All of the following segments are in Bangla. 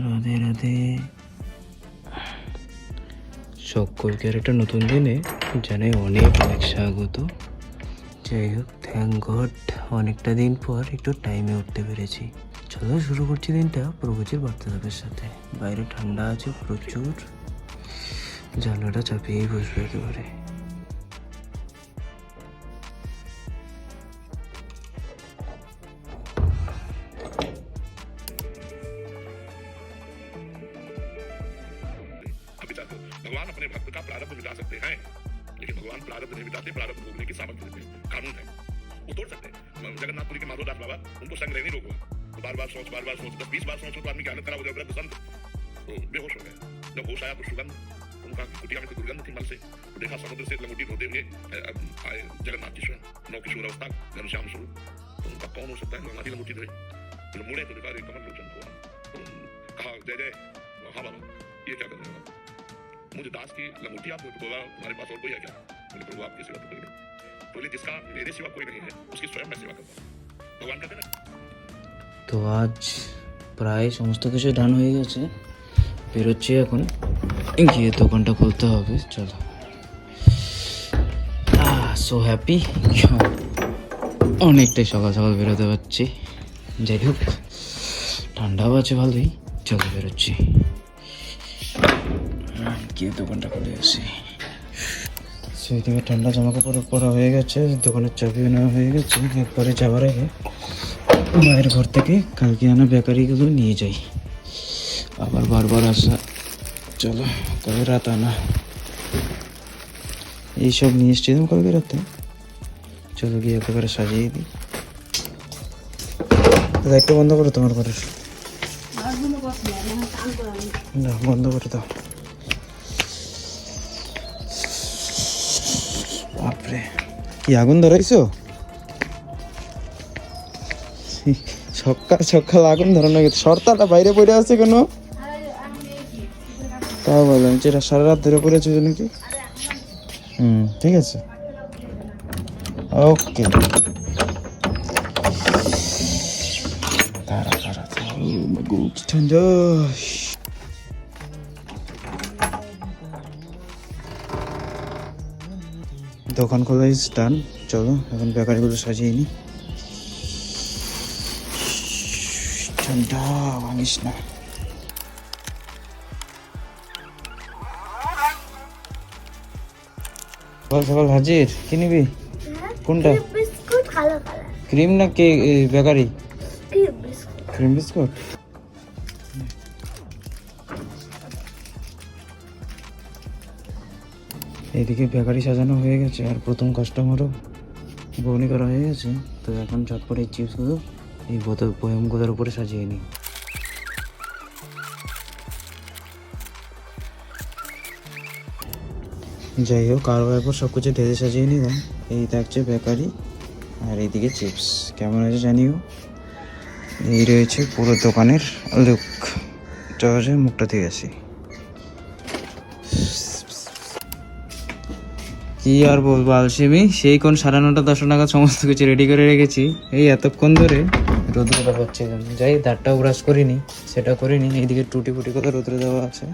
রাধে রাধে। সকলকে একটা নতুন দিনে জানাই অনেক অনেক স্বাগত। যাই হোক, থ্যাংক গড অনেকটা দিন পর একটু টাইমে উঠতে পেরেছি। চলো শুরু করছি দিনটা প্রভুজির বার্তালাপের সাথে। বাইরে ঠান্ডা আছে প্রচুর, জানলাটা চাপিয়েই বসবে একেবারে। भगवान अपने भक्त का प्रारब्ध मिटा सकते हैं, लेकिन भगवान प्रारब्ध नहीं मिटाते, प्रारब्ध भोगने की सामर्थ्य देते हैं। कानून है, वो तोड़ सकते हैं। जगन्नाथपुरी के माधोदास बाबा, उनको संग रहने रोका, तो बार बार सोच 10-20 बार सोचो तो आदमी की हालत खराब हो जाए। वृद्ध संत तो बेहोश हो गए। जब होश आया तो सुगंध, उनका कुटिया में तो दुर्गंध थी मल से। तो देखा समुद्र से लंगोटी धोते हुए आए जगन्नाथ जी स्वयं, नौकिशोर अवस्था, घनश्याम स्वरूप। तो उनका कौन हो सकता है गंगाजी लंगोटी धोए? तो मुड़े तो देखा कमल लोचन को, कहा जय जय, हाँ बाबा ये क्या कर रहे हो? मुझे दास की लंगोटी आप बोला, हमारे पास और कोई है क्या? बोले प्रभु आपकी सेवा तो कोई नहीं। बोले जिसका मेरे सिवा कोई नहीं है उसकी स्वयं मैं सेवा करता हूँ। भगवान कहते ना। তো আজ প্রায় সমস্ত কিছু ডান হয়ে গেছে, বেরোচ্ছি এখন, গিয়ে দোকানটা খুলতে হবে। চলো, সো হ্যাপি, অনেকটাই সকাল সকাল বেরোতে পারছি। যাই হোক, ঠান্ডাও আছে ভালোই। চলো বেরোচ্ছি, গিয়ে দোকানটা খুলে আসি। সেই থেকে ঠান্ডা জামা কাপড় পরা হয়ে গেছে, দোকানের চাবিও নেওয়া হয়ে গেছে। একবারে যাওয়ার আগে মায়ের ঘর থেকে কালকে আনা বেকারিগুলো নিয়ে যাই, আবার বারবার আসা। চলো, কালকে রাত আনা এইসব নিয়ে এসছিলাম কালকে রাতে। চলো গিয়ে একেবারে সাজিয়ে দিই। লাইটটা বন্ধ করো তোমার ঘরের, না বন্ধ করে দাও। বাপরে, কি আগুন ধরাইছো? সকাল সকাল আগুন ধরানো গেছে। সরতাটা বাইরে পড়ে আছে কেন? তাও বললাম যেটা সারা রাত ধরে পড়েছে নাকি। ঠিক আছে, ওকে। তারা তারা ঠান্ডা। দোকান খোলা ইজ ডান। চলো এখন বেকারিগুলো সাজিয়ে নিই। ঠান্ডা ভাঙিস না। সকাল সকাল হাজির। কি নিবি? কোনটা? ক্রিম না কে বেকারি? Cream biscuit. এদিকে বেকারি সাজানো হয়ে গেছে, আর প্রথম কাস্টমারও বউনি করা হয়ে গেছে। তো এখন ঝটপট এই চিপসগুলো এই বোতল বয়ামগুলোর উপরে সাজিয়ে নিই। যাই হোক, আরও একবার সব কিছু ঢেলে সাজিয়ে নিলাম। এই থাকছে বেকারি, আর এইদিকে চিপস। কেমন আছে জানিও। এই রয়েছে পুরো দোকানের লুক। চলে মুখটা দিয়ে আসি। কি আর বলবো, আলসেমি। সেই কোন 9:30-10 নাগাদ সমস্ত কিছু রেডি করে রেখেছি। এই এতক্ষণ ধরে রোদ্রে দেওয়া হচ্ছে। যাই, দাঁতটাও ব্রাশ করিনি, সেটা করিনি। এইদিকে টুটি ফুটি করে রোদ্রে দেওয়া আছে।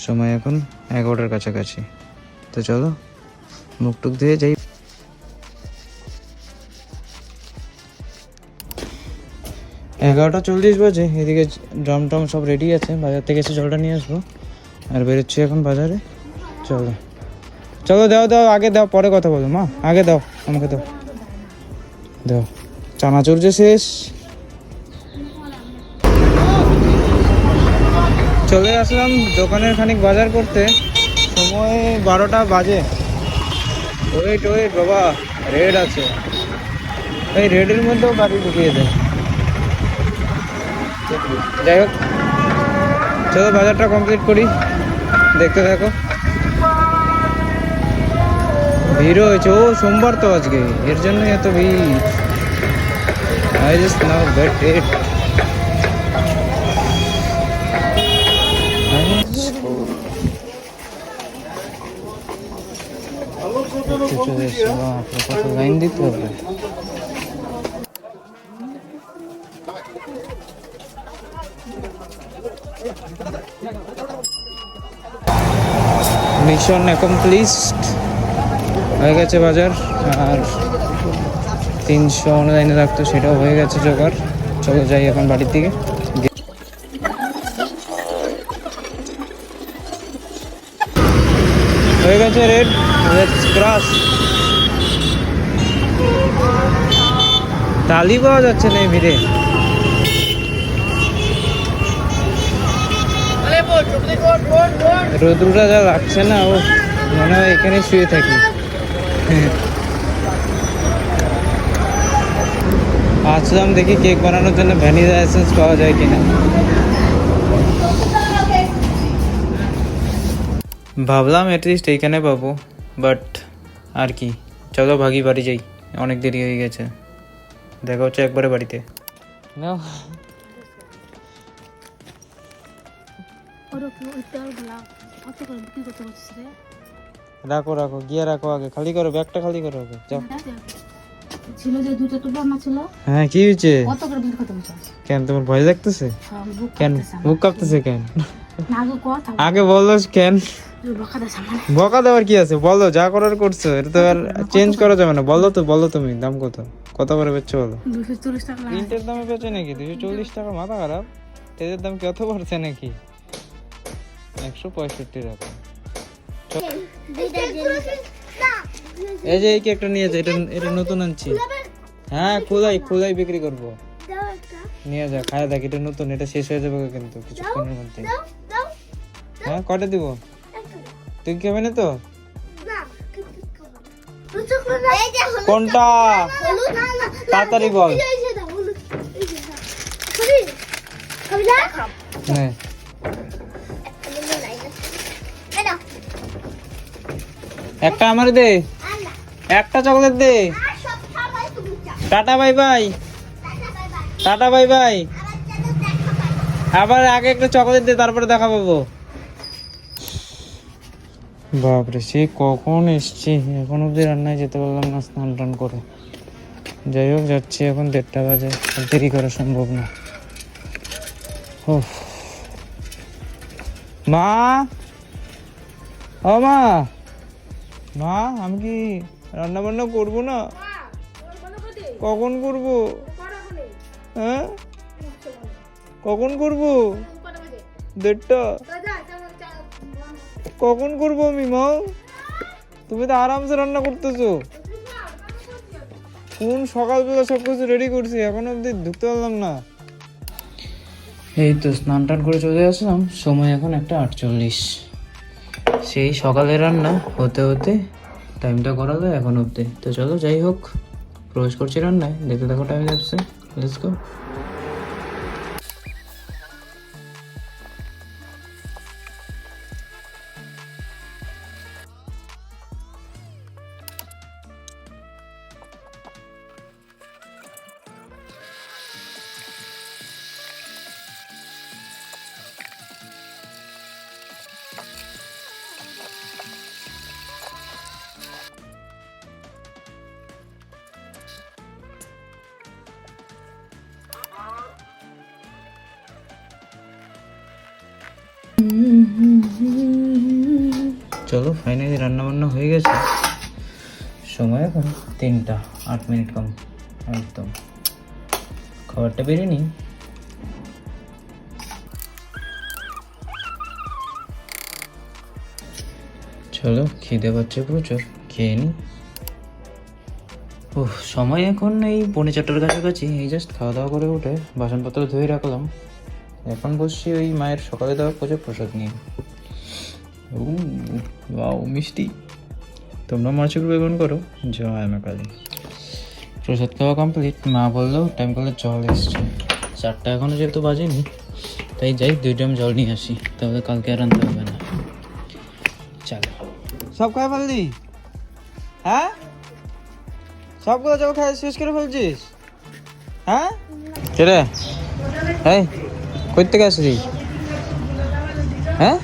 সময় এখন 11টার কাছাকাছি। তো চলো মুখ টুক দিয়ে যাই। 11:40 বাজে। এদিকে ড্রাম টম সব রেডি আছে, বাজার থেকে এসে জলটা নিয়ে আসবো। আর বেরোচ্ছি এখন বাজারে। চলো চলো, দাও দাও, আগে দাও, পরে কথা বলো। মা আগে দাও, আমাকে দাও দাও। চানাচুর যে শেষ। চলে আসলাম দোকানের খানিক বাজার করতে। সময় 12টা বাজে। ওয়েট ওয়েট বাবা, রেড আছে। এই রেডের মধ্যেও গাড়ি ঢুকিয়ে দেয়। যাই হোক, চলো বাজারটা কমপ্লিট করি, দেখতে থাকো। ভিড় হয়েছে। ও সোমবার তো আজকে, এর জন্যই এত ভিড়। I just now get it. চলে এসছে, কত লাইন দিতে হবে। মিশন অ্যাকমপ্লিশড হয়ে গেছে বাজার, আর 300 অনলাইনে রাখতো সেটাও হয়ে গেছে জোগাড়। চলো যাই এখন বাড়ির দিকে। হয়ে গেছে রেড, লেটস ক্রস। তালি পাওয়া যাচ্ছে না এই ভিড়ে। রোদ্রুটা যা লাগছে না, ও মনে হয় এখানে শুয়ে থাকি। আসলাম দেখি কেক বানানোর জন্য ভ্যানিলা এসেন্স পাওয়া যায় কিনা। ভাবলাম অ্যাটলিস্ট এইখানে পাবো, বাট আর কি, চলো ভাগি বাড়ি যাই, অনেক দেরি হয়ে গেছে। দেখা হচ্ছে একবারে বাড়িতে। নাও রাখো রাখো, গিয়ে রাখো, আগে খালি করো ব্যাগটা, খালি করো আগে, যাও। ছিল যে দুটো তো বানা ছিল, হ্যাঁ কি হয়েছে? কত করে বিল কত বলছো? কেন তোমার ভয় লাগতেছে? কেন মুখ কাঁপতেছে কেন? না গো কথা আগে বলো কেন? বকা দে সামান বকা দেওয়ার কি আছে, বলো যা করার করছো, এটা তো আর চেঞ্জ করা যাবে না। বলো তো, বলো তুমি দাম কত, কত করে বেচছো বলো। 240 টাকা লাগে। প্রিন্টের দামে বেচে নাকি 240 টাকা? মাথা খারাপ, তেলের দাম কত পড়ছে নাকি? 165 টাকা। এই যে এই কেকটা নিয়ে যা, এটা এটা নতুন আনছি। হ্যাঁ খোলাই খোলাই বিক্রি করবো, নিয়ে যা খায় দেখ, এটা নতুন, এটা শেষ হয়ে যাবে কিন্তু কিছুক্ষণের মধ্যে। হ্যাঁ কটা দিব? তুই খাবে না তো? কোনটা তাড়াতাড়ি বল। হ্যাঁ একটা আমার দে, একটা চকলেট দে। Tata bye bye, tata bye bye. আবার আগে একটা চকলেট দে, তারপরে দেখা পাবো। বাপরে সে কখন এসছি, এখন অব্দি রান্নায় যেতে পারলাম না স্নান টান করে। যাই হোক যাচ্ছি, এখন 1:30 বাজে, দেরি করা সম্ভব না। উফ। মা, ও মা, মা আমি কি রান্না বান্না করবো না? কখন করবো? হ্যাঁ কখন করবো? 1:30। কখন করবো আমি মা? তুমি তো আরামসে রান্না করতেছো। কোন সকালবেলা সবকিছু রেডি করছি, এখন অব্দি ঢুকতে পারলাম না। এই তো স্নান টান করে চলে আসলাম, সময় এখন 1:48। সেই সকালে রান্না হতে হতে টাইমটা করালো এখন অব্দি। তো চলো যাই হোক, প্রবেশ করছি রান্নায়, দেখতে দেখো টাইম যাচ্ছে, লেটস গো। চলো ফাইনালি রান্না বান্না হয়ে গেছে, সময় এখন 3:08 কম, একদম খাবারটা বেরিয়ে নিই। চলো খিদে পাচ্ছে প্রচুর, খেয়ে নিই। ও সময় এখন এই 3:45 কাছাকাছি, এই জাস্ট খাওয়া দাওয়া করে উঠে বাসনপত্র ধুয়ে রাখলাম। এখন বসছি ওই মায়ের সকালে দেওয়া প্রসাদ নিয়ে। ওয়াও মিষ্টি, তোমরা মাছের বেগুন করো, জয় মা কালী। প্রসাদ খাওয়া কমপ্লিট, মা বললো টাইম করলে জল এসছে, 4টা এখনো যেহেতু বাজেনি, তাই যাই 2 ড্রাম জল নিয়ে আসি, তাহলে কালকে আর আনতে হবে না। চলো সব খাই ফেললি? হ্যাঁ সবগুলো জল খাই শেষ করে ফেলছিস? হ্যাঁ রে, এই কই থেকে আসলি? হ্যাঁ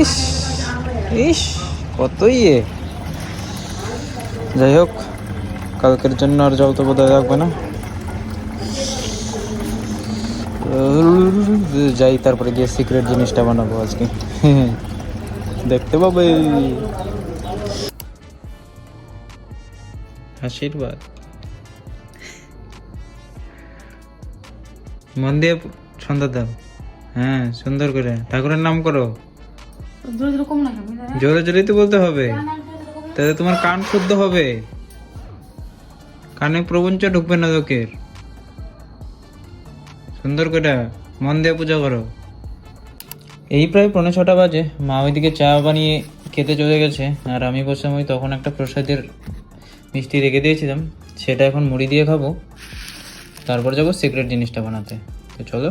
ইস ইস কত ইয়ে। যাই হোক কালকের জন্য আর জল তো বোধহয় লাগবে না। যাই, তারপরে গিয়ে সিক্রেট জিনিসটা বানাবো আজকে। দেখতে পাবে। আশীর্বাদ মন দিয়ে সন্ধ্যা দাও। হ্যাঁ, সুন্দর করে ঠাকুরের নাম করো। জোরে জোরে কম না কেন জোরে জোরেই তো বলতে হবে, তাহলে তোমার কান শুদ্ধ হবে, কানে প্রপঞ্চ ঢুকবে না লোকের। সুন্দর করে মন দিয়ে পূজা করো। এই প্রায় 6:45 বাজে, মা ওইদিকে চা বানিয়ে খেতে চলে গেছে, আর আমি বসলাম ওই তখন একটা প্রসাদের মিষ্টি রেখে দিয়েছিলাম, সেটা এখন মুড়ি দিয়ে খাবো, তারপর যাবো সিক্রেট জিনিসটা বানাতে। তো চলো।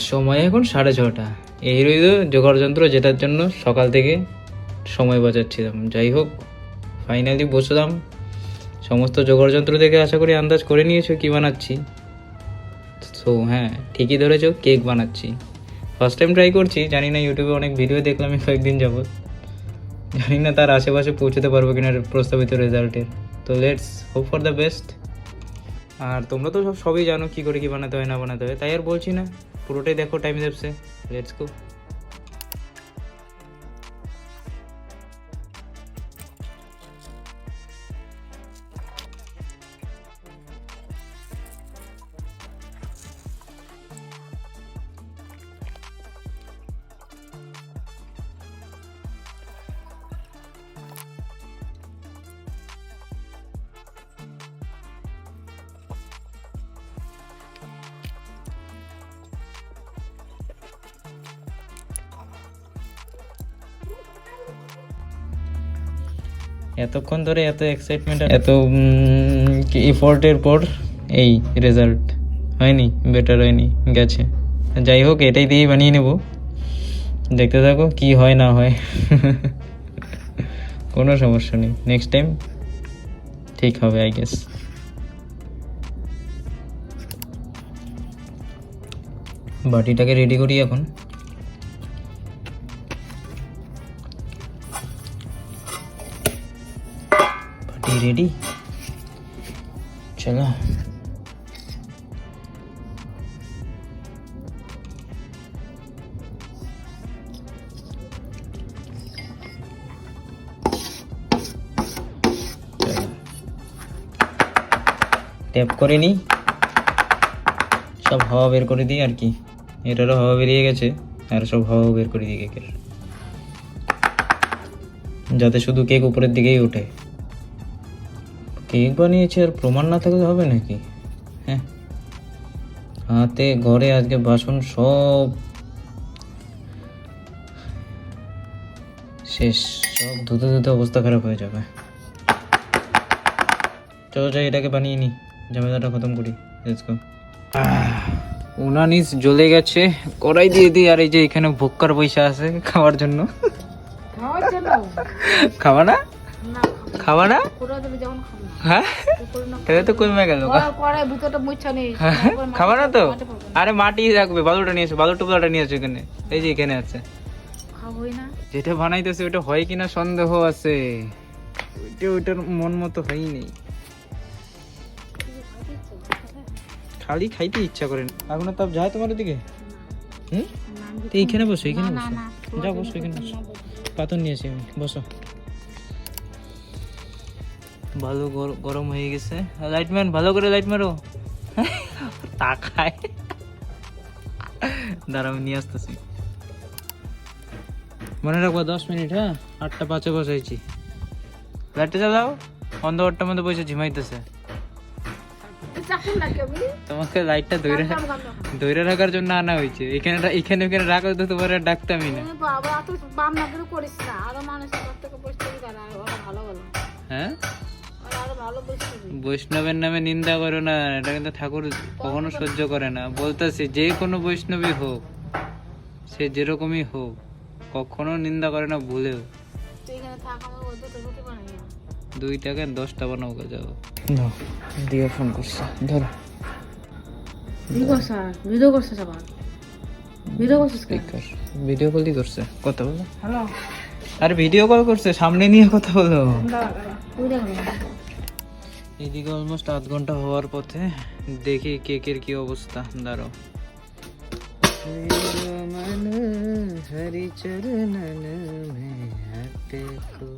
সময় এখন 6:30। এই রইল জোগাড় যন্ত্র, যেটার জন্য সকাল থেকে সময় বাঁচাচ্ছিলাম। যাই হোক, ফাইনালি বসলাম। সমস্ত জোগাড় যন্ত্র থেকে আশা করি আন্দাজ করে নিয়েছো কি বানাচ্ছি। সো হ্যাঁ, ঠিকই ধরেছো, কেক বানাচ্ছি। ফার্স্ট টাইম ট্রাই করছি, জানি না ইউটিউবে অনেক ভিডিও দেখলাম আমি কয়েকদিন যাবত, জানি না তার আশেপাশে পৌঁছতে পারবো কিনা প্রস্তাবিত রেজাল্টের। তো let's hope for the best. আর তোমরা তো সবই জানো কী করে কী বানাতে হয় না বানাতে হয়, তাই আর বলছি না, পুরোটাই দেখো টাইম ল্যাপসে। Let's go. এতক্ষণ ধরে এত এক্সাইটমেন্ট, এত এফোর্টের পর এই রেজাল্ট হয়নি, বেটার হয়নি, গেছে। যাই হোক, এটাই দিয়েই বানিয়ে নেব, দেখতে থাকো কি হয় না হয়। কোনো সমস্যা নেই, নেক্সট টাইম ঠিক হবে আই গেস। বাটিটাকে রেডি করি এখন। रेडी, चलो। ট্যাপ করে নিই, সব হাওয়া বের করে দিই আর কি। এটারও হাওয়া বেরিয়ে গেছে, আর সব হাওয়া বের করে দিই কেকের, যাতে শুধু কেক উপরের দিকেই ওঠে। কেক বানিয়েছি আর প্রমাণ না থাকলে হবে নাকি? হ্যাঁ, হাতে ঘরে আজকে বাসন সব শেষ, সব ধুতে ধুতে অবস্থা খারাপ হয়ে যাবে। চলো যাই, এটাকে বানিয়ে নিই, ঝামেলাটা খতম করি। Let's go. উনানিস জ্বলে গেছে, কড়াই দিয়ে দিই। আর এই যে এখানে ভোক্কার পয়সা আছে খাওয়ার জন্য। খাওয়া না, খাওয়া না, হ্যাঁ তাহলে তো কমে গেল। খাবার না তো, আরে মাটি রাখবে, বালুটা নিয়ে এসো, বালু টুকলাটা নিয়ে এসো এখানে, এই যে এখানে আছে। যেটা বানাইতেছে ওটা হয় কিনা সন্দেহ আছে, ওইটার মন মতো হয়নি, খালি খাইতে ইচ্ছা করেন। এখন তাপ যায় তোমার দিকে? এইখানে বসো, এইখানে বসো, যাও বসো, এখানে বসো, পাথর নিয়েছি আমি, বসো। ভালো গরম হয়ে গেছে। লাইটম্যান, ভালো করে লাইট মারো। তাকায়, দাঁড়া আমি নিয়ে আসতেছি। মনে রাখবো 10 মিনিট। হ্যাঁ, 8:05 বসাইছি। লাইটটা চালাও, অন্ধকারটার মধ্যে বসে ঝিমাইতেছে। তোমাকে লাইটটা ধরে রাখার জন্য আনা হয়েছে। এখানে এখানে রাখলে তো তোমার ডাকতামই না। হ্যাঁ, বৈষ্ণবের নামে নিন্দা করো না, এটা কিন্তু ঠাকুর কখনো সহ্য করে না। বলতেছি, যে কোনো বৈষ্ণবী হোক, সে যেরকমই হোক, কখনো নিন্দা করে না ভুলেও। 2 টাকায় 10টা বানাবো, যাও দিয়ে ফোন করছে, ধরো। ভিডিও করছিস কে? স্পিকার ভিডিও কলই করছে, কথা বলো। হ্যালো আরে ভিডিও কল করছে, সামনে নিয়ে কথা বলো। তুই দেখো এদিকে অলমোস্ট আধ ঘন্টা হওয়ার পথে, দেখি কেকের কি অবস্থা। দাঁড়ো। হরি চরণ মে হাতে কো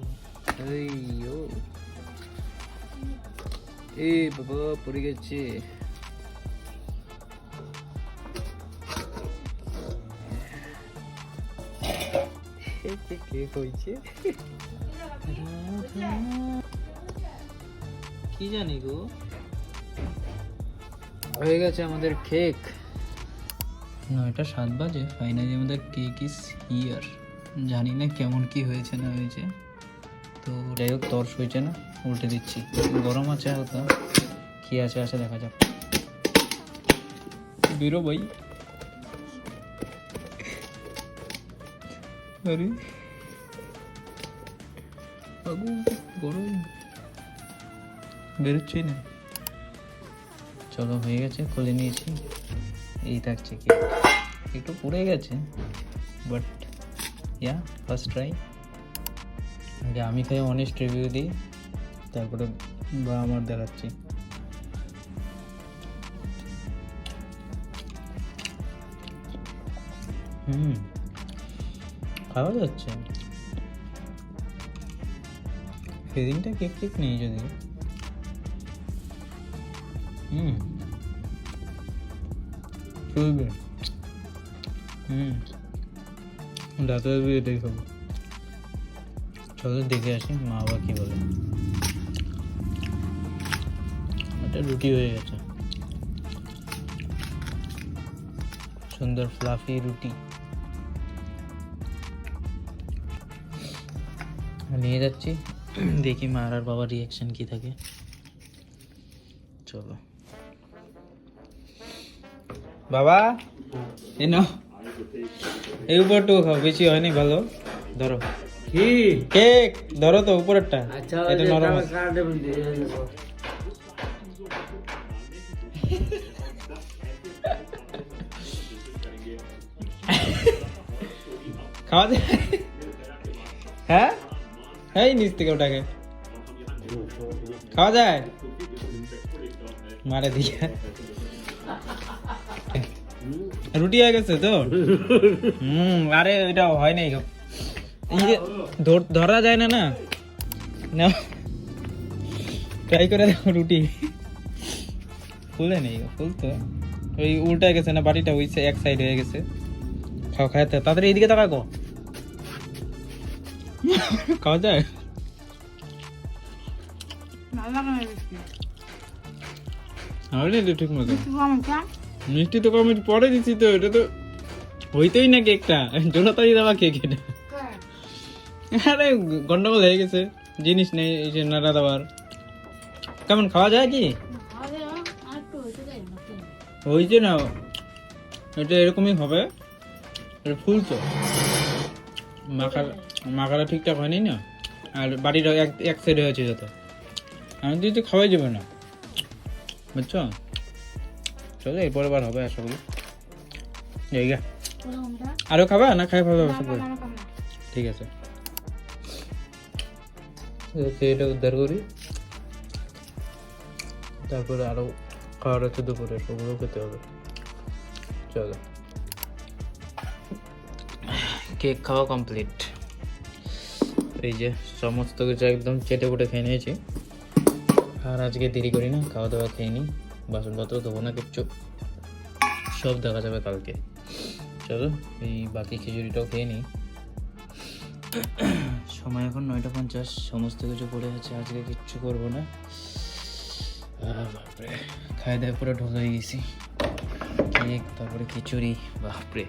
আইয়ো, এ বাবা পড়ে গেছে। কেক হয়েছে কি জানি গো। হয়ে গেছে আমাদের কেক। 9:07 বাজে, ফাইনালি আমাদের কেক ইজ হিয়ার। জানি না কেমন কি হয়েছে না হয়েছে, তো যাই হোক তর্স হয়েছে না, উল্টে দিচ্ছি। গরম আছে হালকা, কি আছে আছে দেখা যাক। বেরো ভাই। আরে আগুন গরম, বেরোচ্ছি না। চলো হয়ে গেছে, খুলে নিয়েছি। এই থাকছে কি, একটু পুড়ে গেছে, বাট ইয়া ফার্স্ট ট্রাই। আগে আমি খাই অনেস্ট রিভিউ দিই, তারপরে বা আমার দেখাচ্ছি। খাওয়া যাচ্ছে, ফিলিংটা কেক কেক নেই যদি। চলবে। রাতে এটাই খাবো। চলো দেখে আসি মা বাবা কি বলে। এটা রুটি হয়ে গেছে, সুন্দর ফ্লাফি রুটি। নিয়ে যাচ্ছি, দেখি মা আর বাবার রিয়াকশন কি থাকে। চলো বাবা, এই নাও, এই উপরটাও খাও, বেশি হয়নি, ভালো ধরো। কি কেক ধরো তো উপরেরটা, এটা নরম আছে। খাওয়া যায়? হ্যাঁ এই নিচ থেকে ওটাকে খাওয়া যায়? মারে দিয়ে রুটি হয়ে গেছে তো। আরে এটা হয় নাই, এই যে ধরা যায় না, না ট্রাই করে দেখো। রুটি ফুলে নেই, ফুলতো ওই উল্টা গেছে না, বাটিটা ওই এক সাইড হয়ে গেছে। খাও খাইতে তাড়াতাড়ি, এইদিকে তাকাকো। খাওয়া যায়? ঠিক মতো মিষ্টি তো কম পরে দিচ্ছি তো, এটা তো হইতেই না কেকটা, জোড়াতাড়ি দেওয়া কেক এটা। আরে গন্ডগোল হয়ে গেছে, জিনিস নেই এই যে নাড়া দেওয়ার। কেমন খাওয়া যায় কি? হয়েছে না, এটা এরকমই হবে। এটা ফুলতো, মাখাটা ঠিকঠাক হয়নি না, আর বাড়িটা এক সাইড হয়েছে যত। আমি তো খাওয়াই যাবে না, বুঝছো? চলো এরপরে বার হবে আশা করি। জায়গা আরো খাবা না, খাই ভালো হবে? ঠিক আছে, এটা উদ্ধার করি, তারপরে আরো খাওয়ার আছে দুপুরে, সেগুলো খেতে হবে। চলো কেক খাওয়া কমপ্লিট। এই যে সমস্ত কিছু একদম চেটে পুটে খেয়ে নিয়েছি। আর আজকে দেরি করি না, খাওয়া দাওয়া খেয়ে নিই, বাসনপত্র ধোবো না কিচ্ছু, সব দেখা যাবে কালকে। চলো এই বাকি খিচুড়িটাও খেয়ে নিই। সময় এখন 9:50, সমস্ত কিছু পড়ে আছে, আজকে কিচ্ছু করবো না। বাপরে খাই দায় পুরো ঢোল হয়ে গেছি। কেক তারপরে খিচুড়ি, বাপরে।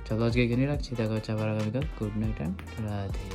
চলো আজকে এখানে রাখছি, দেখা হচ্ছে আবার আগামীকাল। Good night and Radhe.